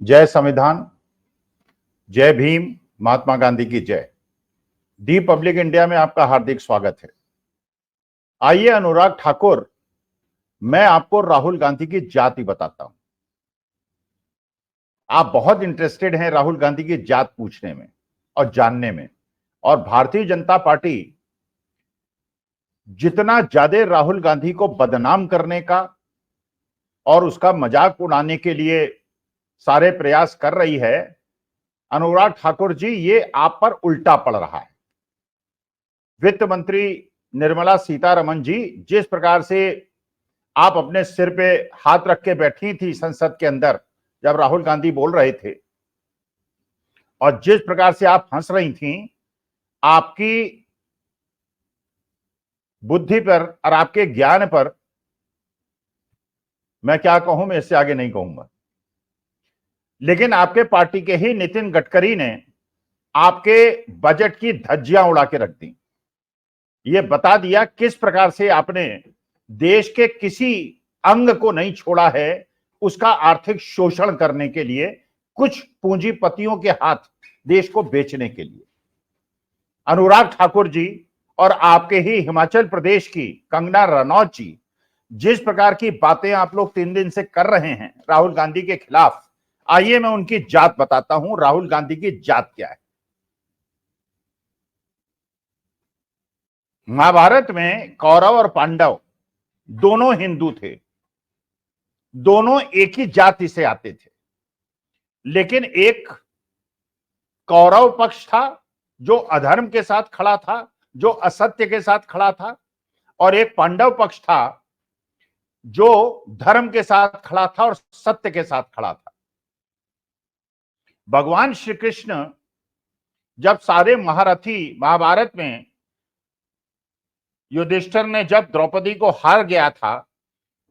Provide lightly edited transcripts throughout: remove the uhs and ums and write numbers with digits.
जय संविधान, जय भीम, महात्मा गांधी की जय। दी पब्लिक इंडिया में आपका हार्दिक स्वागत है। आइए अनुराग ठाकुर, मैं आपको राहुल गांधी की जाति बताता हूं। आप बहुत इंटरेस्टेड हैं राहुल गांधी की जात पूछने में और जानने में, और भारतीय जनता पार्टी जितना ज्यादा राहुल गांधी को बदनाम करने का और उसका मजाक उड़ाने के लिए सारे प्रयास कर रही है, अनुराग ठाकुर जी, ये आप पर उल्टा पड़ रहा है। वित्त मंत्री निर्मला सीतारमण जी, जिस प्रकार से आप अपने सिर पे हाथ रख के बैठी थी संसद के अंदर जब राहुल गांधी बोल रहे थे, और जिस प्रकार से आप हंस रही थी, आपकी बुद्धि पर और आपके ज्ञान पर मैं क्या कहूं, मैं इससे आगे नहीं कहूंगा। लेकिन आपके पार्टी के ही नितिन गडकरी ने आपके बजट की धज्जियां उड़ा के रख दी। ये बता दिया किस प्रकार से आपने देश के किसी अंग को नहीं छोड़ा है उसका आर्थिक शोषण करने के लिए, कुछ पूंजीपतियों के हाथ देश को बेचने के लिए। अनुराग ठाकुर जी और आपके ही हिमाचल प्रदेश की कंगना रनौत जी, जिस प्रकार की बातें आप लोग 3 दिन से कर रहे हैं राहुल गांधी के खिलाफ, आइए मैं उनकी जात बताता हूं। राहुल गांधी की जात क्या है? महाभारत में कौरव और पांडव दोनों हिंदू थे, दोनों एक ही जाति से आते थे। लेकिन एक कौरव पक्ष था जो अधर्म के साथ खड़ा था, जो असत्य के साथ खड़ा था, और एक पांडव पक्ष था जो धर्म के साथ खड़ा था और सत्य के साथ खड़ा था। भगवान श्री कृष्ण जब सारे महारथी महाभारत में युधिष्ठिर ने जब द्रौपदी को हार गया था,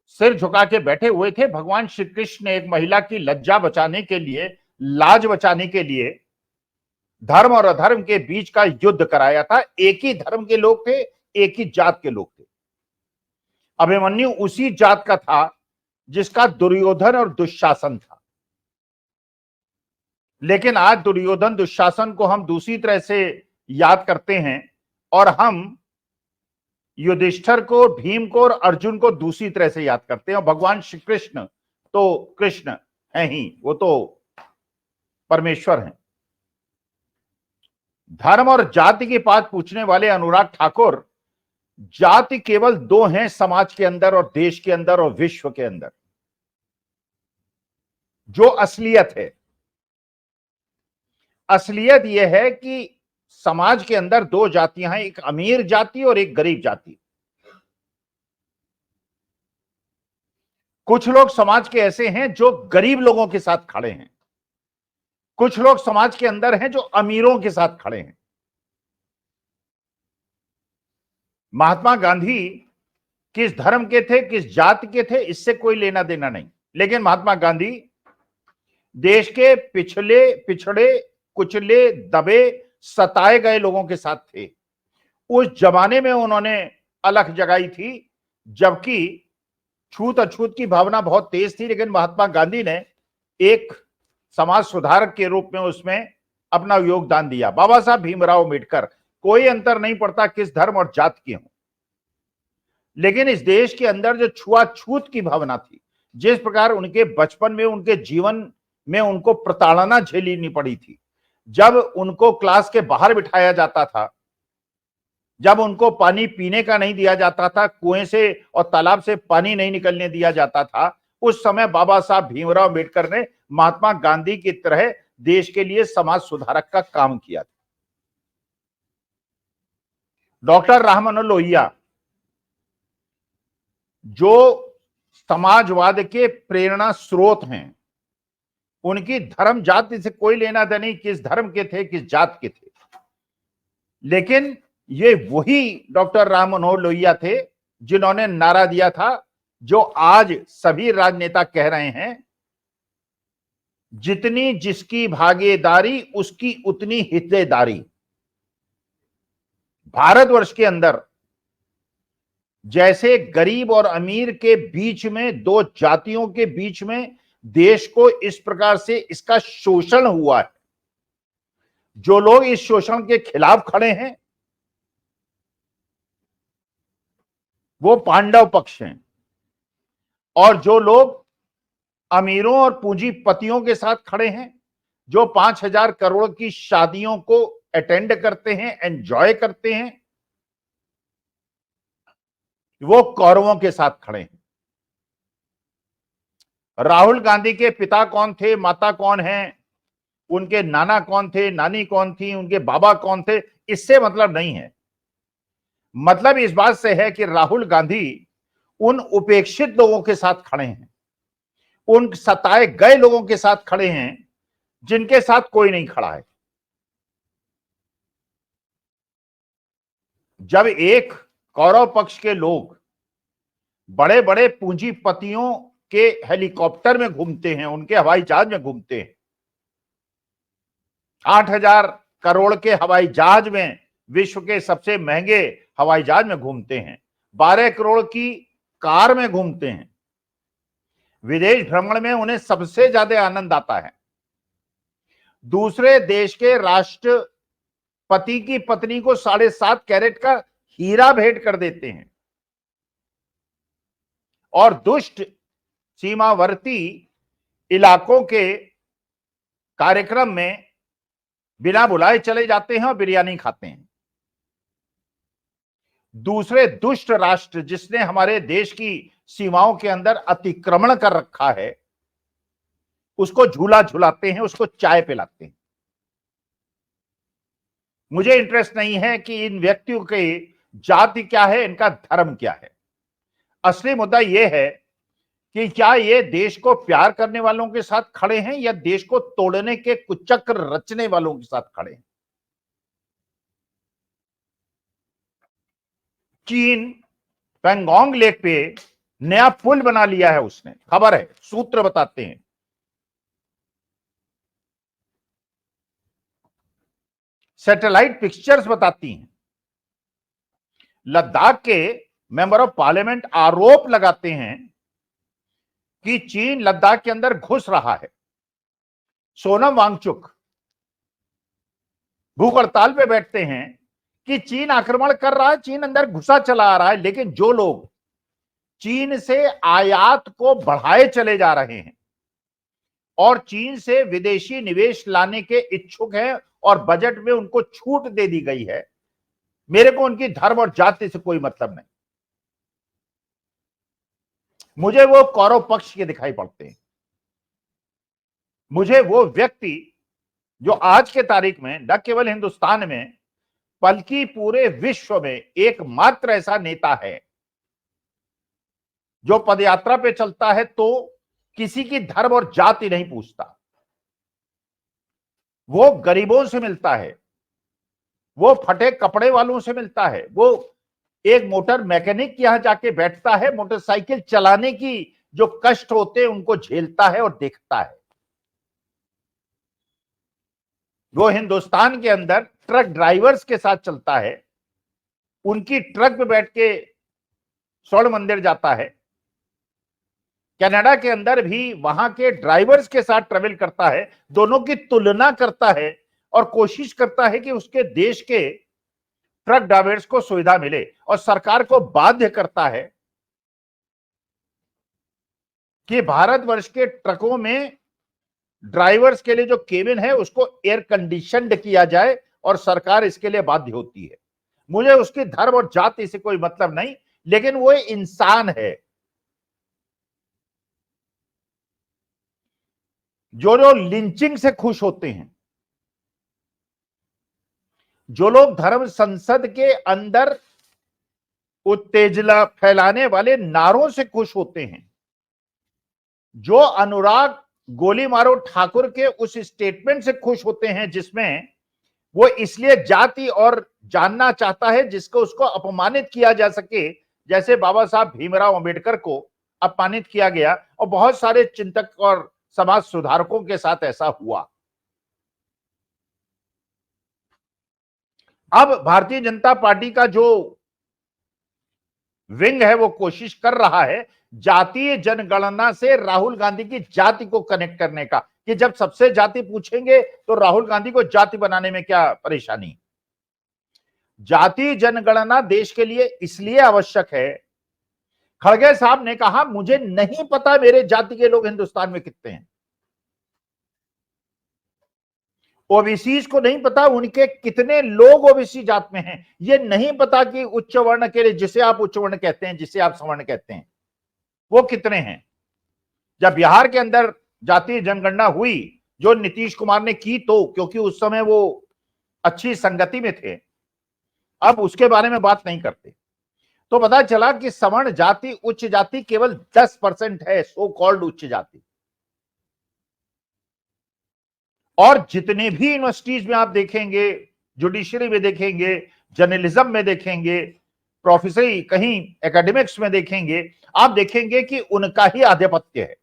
सिर झुका के बैठे हुए थे, भगवान श्री कृष्ण ने एक महिला की लज्जा बचाने के लिए, लाज बचाने के लिए धर्म और अधर्म के बीच का युद्ध कराया था। एक ही धर्म के लोग थे, एक ही जात के लोग थे। अभिमन्यु उसी जात का था जिसका दुर्योधन और दुशासन था। लेकिन आज दुर्योधन दुशासन को हम दूसरी तरह से याद करते हैं, और हम युधिष्ठिर को, भीम को और अर्जुन को दूसरी तरह से याद करते हैं। और भगवान श्री कृष्ण तो कृष्ण है ही, वो तो परमेश्वर हैं। धर्म और जाति की बात पूछने वाले अनुराग ठाकुर, जाति केवल 2 हैं समाज के अंदर और देश के अंदर और विश्व के अंदर। जो असलियत है, असलियत यह है कि समाज के अंदर 2 जातियां हैं, एक अमीर जाति और एक गरीब जाति। कुछ लोग समाज के ऐसे हैं जो गरीब लोगों के साथ खड़े हैं, कुछ लोग समाज के अंदर हैं जो अमीरों के साथ खड़े हैं। महात्मा गांधी किस धर्म के थे, किस जाति के थे, इससे कोई लेना देना नहीं। लेकिन महात्मा गांधी देश के पिछड़े कुचले, दबे, सताए गए लोगों के साथ थे। उस जमाने में उन्होंने अलख जगाई थी, जबकि छूत अछूत की भावना बहुत तेज थी, लेकिन महात्मा गांधी ने एक समाज सुधारक के रूप में उसमें अपना योगदान दिया। बाबा साहब भीमराव अम्बेडकर, कोई अंतर नहीं पड़ता किस धर्म और जात के हों, लेकिन इस देश के अंदर जो छुआछूत की भावना थी, जिस प्रकार उनके बचपन में, उनके जीवन में उनको प्रताड़ना झेलनी पड़ी थी, जब उनको क्लास के बाहर बिठाया जाता था, जब उनको पानी पीने का नहीं दिया जाता था, कुएं से और तालाब से पानी नहीं निकलने दिया जाता था, उस समय बाबा साहब भीमराव अम्बेडकर ने महात्मा गांधी की तरह देश के लिए समाज सुधारक का काम किया था। डॉक्टर राममनोहर लोहिया, जो समाजवाद के प्रेरणा स्रोत हैं, उनकी धर्म जाति से कोई लेना देना नहीं, किस धर्म के थे, किस जात के थे। लेकिन ये वही डॉक्टर राममनोहर लोहिया थे जिन्होंने नारा दिया था, जो आज सभी राजनेता कह रहे हैं, जितनी जिसकी भागीदारी उसकी उतनी हिस्सेदारी। भारतवर्ष के अंदर जैसे गरीब और अमीर के बीच में, 2 जातियों के बीच में देश को इस प्रकार से इसका शोषण हुआ है, जो लोग इस शोषण के खिलाफ खड़े हैं वो पांडव पक्ष हैं, और जो लोग अमीरों और पूंजीपतियों के साथ खड़े हैं, जो 5,000 करोड़ की शादियों को अटेंड करते हैं, एंजॉय करते हैं, वो कौरवों के साथ खड़े हैं। राहुल गांधी के पिता कौन थे, माता कौन हैं, उनके नाना कौन थे, नानी कौन थी, उनके बाबा कौन थे, इससे मतलब नहीं है। मतलब इस बात से है कि राहुल गांधी उन उपेक्षित लोगों के साथ खड़े हैं, उन सताए गए लोगों के साथ खड़े हैं जिनके साथ कोई नहीं खड़ा है। जब एक कौरव पक्ष के लोग बड़े बड़े पूंजीपतियों के हेलीकॉप्टर में घूमते हैं, उनके हवाई जहाज में घूमते हैं, 8,000 करोड़ के हवाई जहाज में, विश्व के सबसे महंगे हवाई जहाज में घूमते हैं, 12 करोड़ की कार में घूमते हैं, विदेश भ्रमण में उन्हें सबसे ज्यादा आनंद आता है, दूसरे देश के राष्ट्रपति की पत्नी को 7.5 कैरेट का हीरा भेंट कर देते हैं, और दुष्ट सीमावर्ती इलाकों के कार्यक्रम में बिना बुलाए चले जाते हैं और बिरयानी खाते हैं। दूसरे दुष्ट राष्ट्र जिसने हमारे देश की सीमाओं के अंदर अतिक्रमण कर रखा है, उसको झूला झुलाते हैं, उसको चाय पिलाते हैं। मुझे इंटरेस्ट नहीं है कि इन व्यक्तियों की जाति क्या है, इनका धर्म क्या है। असली मुद्दा यह है कि क्या ये देश को प्यार करने वालों के साथ खड़े हैं या देश को तोड़ने के कुचक्र रचने वालों के साथ खड़े हैं। चीन पेंगोंग लेक पे नया पुल बना लिया है उसने, खबर है, सूत्र बताते हैं। सैटेलाइट पिक्चर्स बताती हैं। लद्दाख के मेंबर ऑफ पार्लियामेंट आरोप लगाते हैं कि चीन लद्दाख के अंदर घुस रहा है। सोनम वांगचुक भूख हड़ताल पे बैठते हैं कि चीन आक्रमण कर रहा है, चीन अंदर घुसा चला आ रहा है, लेकिन जो लोग चीन से आयात को बढ़ाए चले जा रहे हैं और चीन से विदेशी निवेश लाने के इच्छुक हैं और बजट में उनको छूट दे दी गई है, मेरे को उनकी धर्म और जाति से कोई मतलब नहीं। मुझे वो कौरव पक्ष के दिखाई पड़ते हैं। मुझे वो व्यक्ति जो आज के तारीख में न केवल हिंदुस्तान में बल्कि पूरे विश्व में एकमात्र ऐसा नेता है जो पदयात्रा पे चलता है तो किसी की धर्म और जाति नहीं पूछता, वो गरीबों से मिलता है, वो फटे कपड़े वालों से मिलता है, वो एक मोटर मैकेनिक के यहां जाके बैठता है, मोटरसाइकिल चलाने की जो कष्ट होते हैं उनको झेलता है और देखता है। वो हिंदुस्तान के अंदर ट्रक ड्राइवर्स के साथ चलता है, उनकी ट्रक पे बैठ के स्वर्ण मंदिर जाता है, कनाडा के अंदर भी वहां के ड्राइवर्स के साथ ट्रेवल करता है, दोनों की तुलना करता है और कोशिश करता है कि उसके देश के ट्रक ड्राइवर्स को सुविधा मिले, और सरकार को बाध्य करता है कि भारतवर्ष के ट्रकों में ड्राइवर्स के लिए जो केबिन है उसको एयर कंडीशनड किया जाए, और सरकार इसके लिए बाध्य होती है। मुझे उसकी धर्म और जाति से कोई मतलब नहीं, लेकिन वो इंसान है। जो लोग लिंचिंग से खुश होते हैं, जो लोग धर्म संसद के अंदर उत्तेजना फैलाने वाले नारों से खुश होते हैं, जो अनुराग गोली मारो ठाकुर के उस स्टेटमेंट से खुश होते हैं जिसमें वो इसलिए जाति और जानना चाहता है जिसको उसको अपमानित किया जा सके, जैसे बाबा साहब भीमराव अंबेडकर को अपमानित किया गया और बहुत सारे चिंतक और समाज सुधारकों के साथ ऐसा हुआ। अब भारतीय जनता पार्टी का जो विंग है वो कोशिश कर रहा है जातीय जनगणना से राहुल गांधी की जाति को कनेक्ट करने का, कि जब सबसे जाति पूछेंगे तो राहुल गांधी को जाति बनाने में क्या परेशानी। जातीय जनगणना देश के लिए इसलिए आवश्यक है, खड़गे साहब ने कहा मुझे नहीं पता मेरे जाति के लोग हिंदुस्तान में कितने हैं, ओबीसी को नहीं पता उनके कितने लोग ओबीसी जात में हैं, ये नहीं पता कि उच्च वर्ण के लिए, जिसे आप उच्च वर्ण कहते हैं, जिसे आप सवर्ण कहते हैं, वो कितने हैं। जब बिहार के अंदर जातीय जनगणना हुई जो नीतीश कुमार ने की, तो क्योंकि उस समय वो अच्छी संगति में थे, अब उसके बारे में बात नहीं करते, तो पता चला कि सवर्ण जाति उच्च जाति केवल 10% है, सो कॉल्ड उच्च जाति। और जितने भी यूनिवर्सिटीज में आप देखेंगे, जुडिशरी में देखेंगे, जर्नलिज्म में देखेंगे, प्रोफेसरी कहीं एकेडमिक्स में देखेंगे, आप देखेंगे कि उनका ही आधिपत्य है।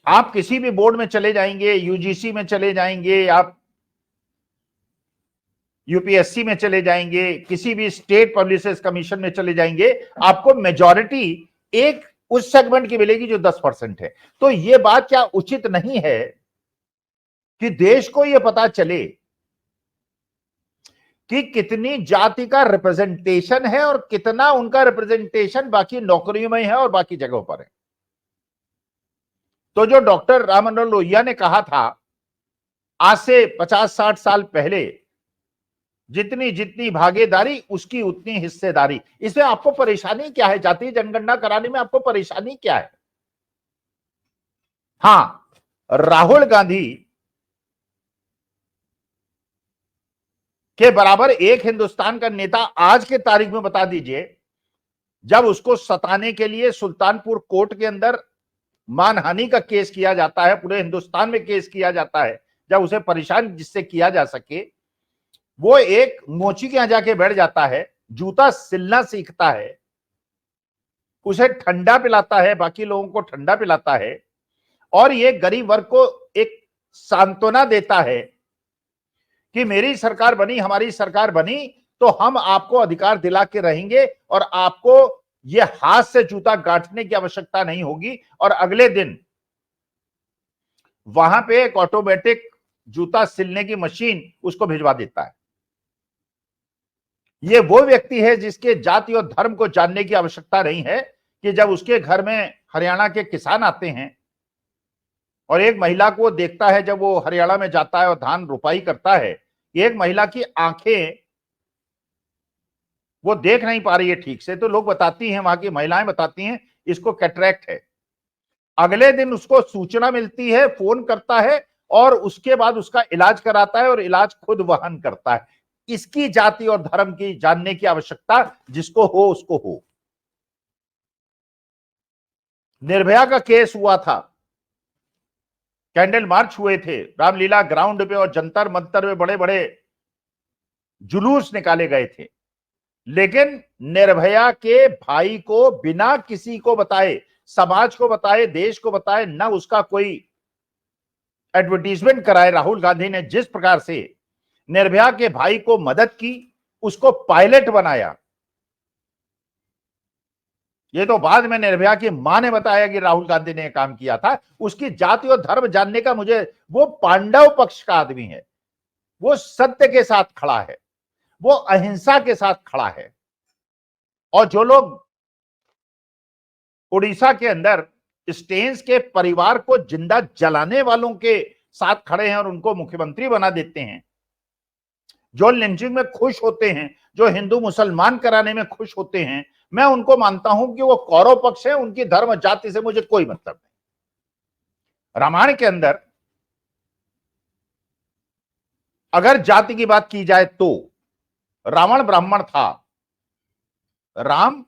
आप किसी भी बोर्ड में चले जाएंगे, यूजीसी में चले जाएंगे, आप यूपीएससी में चले जाएंगे, किसी भी स्टेट पब्लिशर्स कमीशन में चले जाएंगे, आपको मेजॉरिटी एक उस सेगमेंट की मिलेगी जो 10% है। तो यह बात क्या उचित नहीं है कि देश को यह पता चले कि कितनी जाति का रिप्रेजेंटेशन है और कितना उनका रिप्रेजेंटेशन बाकी नौकरियों में है और बाकी जगहों पर है। तो जो डॉक्टर राम मनोहर लोहिया ने कहा था आज से 50-60 साल पहले, जितनी जितनी भागीदारी उसकी उतनी हिस्सेदारी, इसमें आपको परेशानी क्या है? जातीय जनगणना कराने में आपको परेशानी क्या है? हां, राहुल गांधी के बराबर एक हिंदुस्तान का नेता आज के तारीख में बता दीजिए, जब उसको सताने के लिए सुल्तानपुर कोर्ट के अंदर मानहानि का केस किया जाता है, पूरे हिंदुस्तान में केस किया जाता है, जब उसे परेशान जिससे किया जा सके, वो एक मोची के यहां जाके बैठ जाता है, जूता सिलना सीखता है, उसे ठंडा पिलाता है, बाकी लोगों को ठंडा पिलाता है, और ये गरीब वर्ग को एक सांत्वना देता है कि मेरी सरकार बनी, हमारी सरकार बनी तो हम आपको अधिकार दिला के रहेंगे और आपको ये हाथ से जूता गांठने की आवश्यकता नहीं होगी। और अगले दिन वहां पे एक ऑटोमेटिक जूता सिलने की मशीन उसको भिजवा देता है। ये वो व्यक्ति है जिसके जाति और धर्म को जानने की आवश्यकता नहीं है कि जब उसके घर में हरियाणा के किसान आते हैं और एक महिला को देखता है, जब वो हरियाणा में जाता है और धान रुपाई करता है, एक महिला की आंखें वो देख नहीं पा रही है ठीक से, तो लोग बताती हैं, वहां की महिलाएं बताती हैं इसको कैटरैक्ट है। अगले दिन उसको सूचना मिलती है, फोन करता है और उसके बाद उसका इलाज कराता है और इलाज खुद वहन करता है। इसकी जाति और धर्म की जानने की आवश्यकता जिसको हो उसको हो। निर्भया का केस हुआ था, कैंडल मार्च हुए थे रामलीला ग्राउंड पे और जंतर मंतर में बड़े बड़े जुलूस निकाले गए थे, लेकिन निर्भया के भाई को बिना किसी को बताए, समाज को बताए, देश को बताए, ना उसका कोई एडवर्टीजमेंट कराए, राहुल गांधी ने जिस प्रकार से निर्भया के भाई को मदद की, उसको पायलट बनाया। ये तो बाद में निर्भया की मां ने बताया कि राहुल गांधी ने काम किया था। उसकी जाति और धर्म जानने का मुझे, वो पांडव पक्ष का आदमी है, वो सत्य के साथ खड़ा है, वो अहिंसा के साथ खड़ा है। और जो लोग उड़ीसा के अंदर स्टेन्स के परिवार को जिंदा जलाने वालों के साथ खड़े हैं और उनको मुख्यमंत्री बना देते हैं, जो लिंचिंग में खुश होते हैं, जो हिंदू मुसलमान कराने में खुश होते हैं, मैं उनको मानता हूं कि वो कौरव पक्ष है, उनकी धर्म जाति से मुझे कोई मतलब नहीं। रामायण के अंदर अगर जाति की बात की जाए तो रावण ब्राह्मण था, राम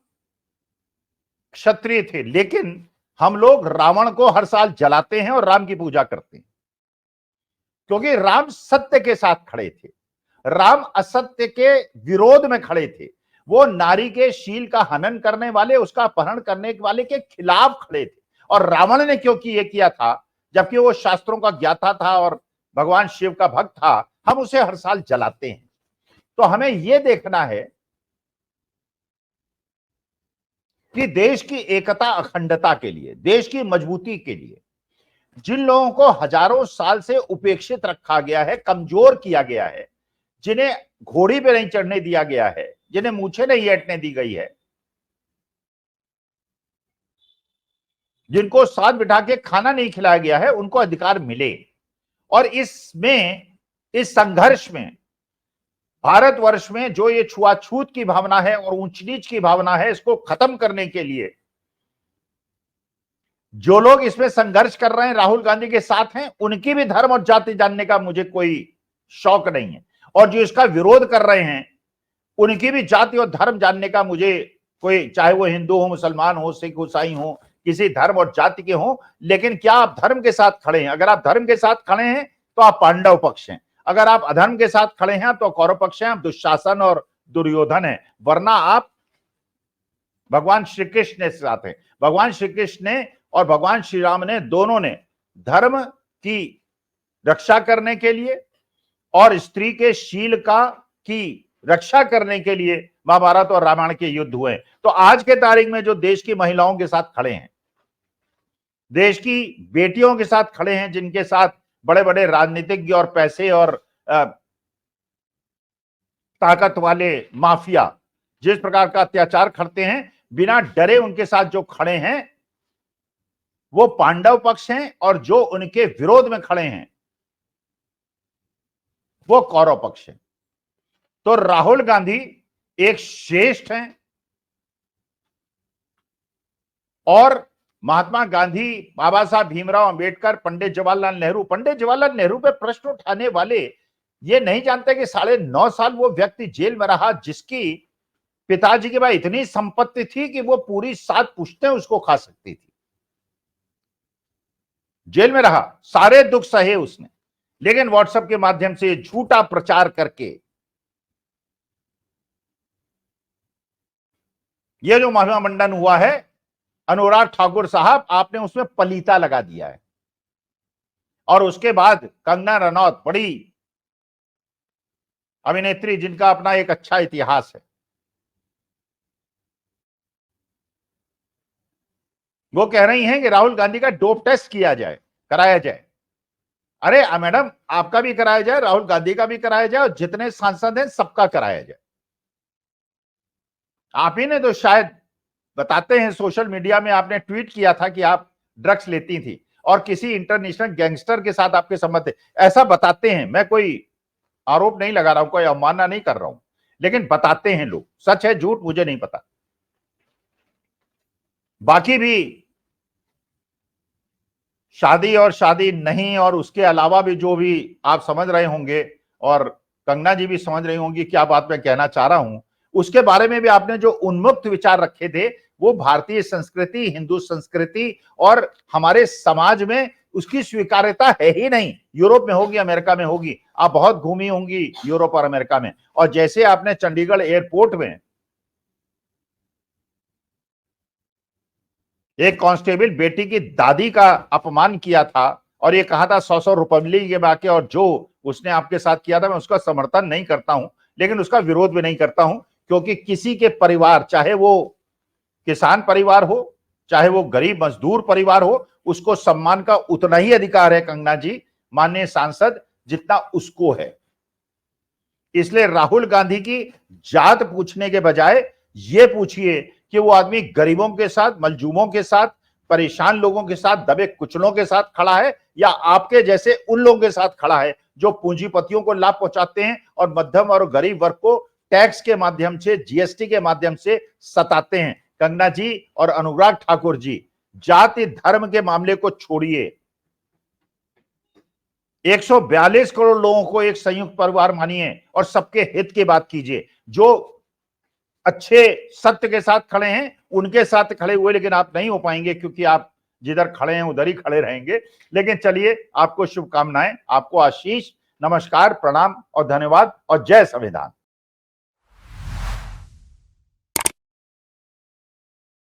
क्षत्रिय थे, लेकिन हम लोग रावण को हर साल जलाते हैं और राम की पूजा करते हैं, क्योंकि राम सत्य के साथ खड़े थे, राम असत्य के विरोध में खड़े थे, वो नारी के शील का हनन करने वाले, उसका अपहरण करने वाले के खिलाफ खड़े थे। और रावण ने क्योंकि ये किया था, जबकि वो शास्त्रों का ज्ञाता था और भगवान शिव का भक्त था, हम उसे हर साल जलाते हैं। तो हमें यह देखना है कि देश की एकता अखंडता के लिए, देश की मजबूती के लिए जिन लोगों को हजारों साल से उपेक्षित रखा गया है, कमजोर किया गया है, जिन्हें घोड़ी पे नहीं चढ़ने दिया गया है, जिन्हें मूछें नहीं ऐंठने दी गई है, जिनको साथ बिठा के खाना नहीं खिलाया गया है, उनको अधिकार मिले। और इसमें, इस संघर्ष में, भारतवर्ष में जो ये छुआछूत की भावना है और ऊंच नीच की भावना है, इसको खत्म करने के लिए जो लोग इसमें संघर्ष कर रहे हैं, राहुल गांधी के साथ हैं, उनकी भी धर्म और जाति जानने का मुझे कोई शौक नहीं है। और जो इसका विरोध कर रहे हैं, उनकी भी जाति और धर्म जानने का मुझे कोई, चाहे वो हिंदू हो, मुसलमान हो, सिख, ईसाई हो, किसी धर्म और जाति के हो, लेकिन क्या आप धर्म के साथ खड़े हैं? अगर आप धर्म के साथ खड़े हैं तो आप पांडव पक्ष हैं, अगर आप अधर्म के साथ खड़े हैं तो कौरव पक्ष हैं, आप दुशासन और दुर्योधन हैं, वरना आप भगवान श्री कृष्ण के साथ हैं। भगवान श्री कृष्ण ने और भगवान श्री राम ने, दोनों ने धर्म की रक्षा करने के लिए और स्त्री के शील की रक्षा करने के लिए महाभारत और रामायण के युद्ध हुए। तो आज के तारीख में जो देश की महिलाओं के साथ खड़े हैं, देश की बेटियों के साथ खड़े हैं, जिनके साथ बड़े बड़े राजनीतिज्ञ और पैसे और ताकत वाले माफिया जिस प्रकार का अत्याचार करते हैं, बिना डरे उनके साथ जो खड़े हैं वो पांडव पक्ष हैं, और जो उनके विरोध में खड़े हैं वो कौरव पक्ष है। तो राहुल गांधी एक श्रेष्ठ हैं और महात्मा गांधी, बाबा साहब भीमराव अंबेडकर, पंडित जवाहरलाल नेहरू पे प्रश्न उठाने वाले ये नहीं जानते कि 9.5 साल वो व्यक्ति जेल में रहा, जिसकी पिताजी के पास इतनी संपत्ति थी कि वो पूरी 7 पुश्तें उसको खा सकती थी। जेल में रहा, सारे दुख सहे उसने, लेकिन व्हाट्सएप के माध्यम से झूठा प्रचार करके ये जो महामंडन हुआ है, अनुराग ठाकुर साहब, आपने उसमें पलीता लगा दिया है। और उसके बाद कंगना रनौत, बड़ी अभिनेत्री जिनका अपना एक अच्छा इतिहास है, वो कह रही हैं कि राहुल गांधी का डोप टेस्ट कराया जाए। अरे मैडम, आपका भी कराया जाए, राहुल गांधी का भी कराया जाए, और जितने सांसद हैं सबका कराया जाए। आप ही ने तो शायद बताते हैं, सोशल मीडिया में आपने ट्वीट किया था कि आप ड्रग्स लेती थी और किसी इंटरनेशनल गैंगस्टर के साथ आपके संबंध थे, ऐसा बताते हैं। मैं कोई आरोप नहीं लगा रहा हूं, कोई अवमानना नहीं कर रहा हूं, लेकिन बताते हैं लोग। सच है झूठ मुझे नहीं पता। बाकी भी शादी और शादी नहीं, और उसके अलावा भी जो भी आप समझ रहे होंगे, और कंगना जी भी समझ रही होंगी क्या बात मैं कहना चाह रहा हूं, उसके बारे में भी आपने जो उन्मुक्त विचार रखे थे, वो भारतीय संस्कृति, हिंदू संस्कृति और हमारे समाज में उसकी स्वीकार्यता है ही नहीं। यूरोप में होगी, अमेरिका में होगी, आप बहुत घूमी होंगी यूरोप और अमेरिका में, और जैसे आपने चंडीगढ़ एयरपोर्ट में एक कांस्टेबल बेटी की दादी का अपमान किया था और ये कहा था 100 रुपए मिलेंगे बाकी, और जो उसने आपके साथ किया था, मैं उसका समर्थन नहीं करता हूं, लेकिन उसका विरोध भी नहीं करता हूं, क्योंकि किसी के परिवार, चाहे वो किसान परिवार हो, चाहे वो गरीब मजदूर परिवार हो, उसको सम्मान का उतना ही अधिकार है, कंगना जी, माननीय सांसद, जितना उसको है। इसलिए राहुल गांधी की जात पूछने के बजाय ये पूछिए कि वो आदमी गरीबों के साथ, मजलूमों के साथ, परेशान लोगों के साथ, दबे कुचलों के साथ खड़ा है, या आपके जैसे उन लोगों के साथ खड़ा है जो पूंजीपतियों को लाभ पहुंचाते हैं और मध्यम और गरीब वर्ग को टैक्स के माध्यम से, जीएसटी के माध्यम से सताते हैं। कंगना जी और अनुराग ठाकुर जी, जाति धर्म के मामले को छोड़िए, 142 करोड़ लोगों को एक संयुक्त परिवार मानिए और सबके हित की बात कीजिए। जो अच्छे सत्य के साथ खड़े हैं उनके साथ खड़े हुए, लेकिन आप नहीं हो पाएंगे, क्योंकि आप जिधर खड़े हैं उधर ही खड़े रहेंगे। लेकिन चलिए, आपको शुभकामनाएं, आपको आशीष, नमस्कार, प्रणाम और धन्यवाद, और जय संविधान।